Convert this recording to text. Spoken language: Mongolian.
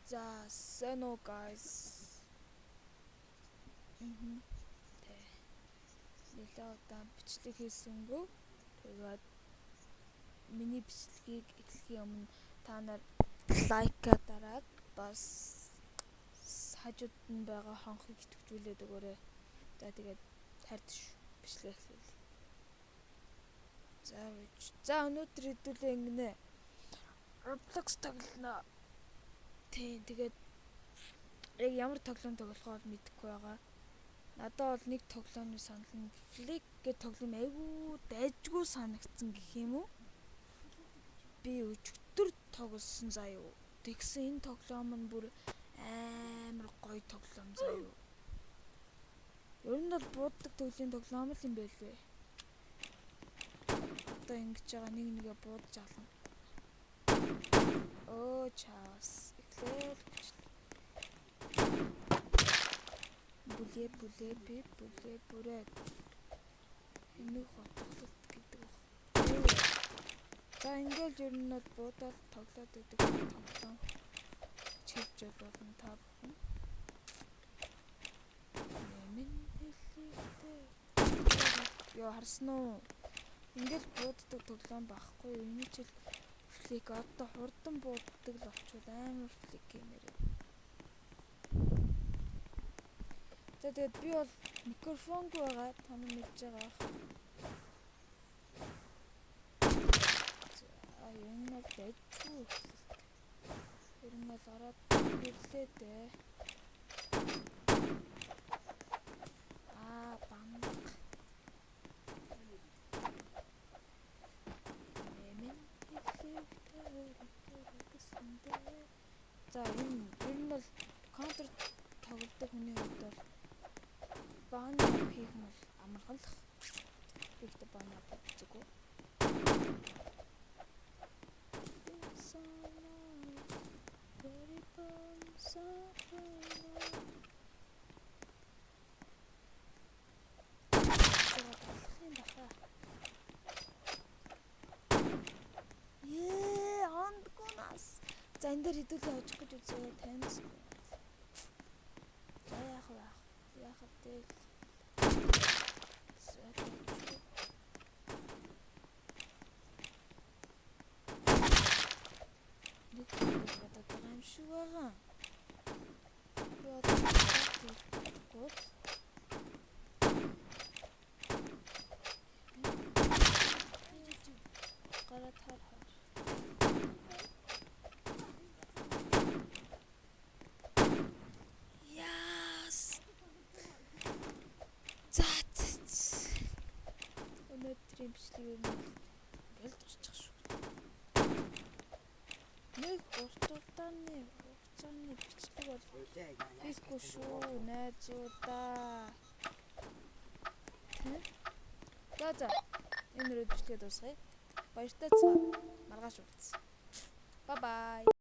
За, соно guys. Тэ. Нэлээд удаан бичлэг хийсэнгүү. Тэгээд миний бичлэгийг эхлэхийн өмнө та нар лайка дараад бас хажууд нь байгаа хонхыг идэвхжүүлээд өгөөрэй. За тэгээд тард бичлэг эхлэв. За өнөөдөр хэдүүлээ ингэнэ. Roblox тоглоно. Тэгээд яг ямар тоглоом тоглохоо мэдэхгүй байгаа. Надад бол нэг тоглоомны санал нь Flick гэх тоглоом айгүй дайжгүй санагдсан гэх юм уу? Би өчигдөр тоглосон заяа. Тэгсэн энэ тоглоом нь бүр амар гоё тоглоом заяа. Ер нь бол бууддаг төрлийн тоглоом л юм байлээ. Одоо ингэж байгаа нэгээ буудаж ална. Оо чаас. Эхлээл бүлээ бүрээд энийг хотголт гэдэг баг. За ингээл ер нь бол буудаад тоглоод байдаг тоглоом чивж болно та бүхэн. Яа харсан уу? Ингээл бууддаг тоглоом байхгүй юу? Энэ жил Flick одоо хурдан бууддаг л болчихвол амар Flick гэмээр. За тэгээд би бол микрофонгүй байгаа. Та нар мэдж байгаа. За энэ бол дэжгүй. Ер нь бол ороод ирлээ дээ. Бамбаг. За энэ ер нь бол контр тоглодог хүний хувьд бол бааны хийх нь бол амаргалах. Ихтэй бааны бодцгоо. За энэ дээр хэдүүлээ очих гэж үзээ таньс. За яах вэ? Нэг бодоод байгаа юм шиг байгаа. Гараад хар. Өнөөдрийн бичлэгийг ингээл дуусчих шүү. Нэг уртудааны хугацааны бичлэг бол хийхгүй шүү найзуудаа. За энэ үрээд бичлэгээ дуусгая. Баяртай цаа. Маргааш уулзъя. Bye bye.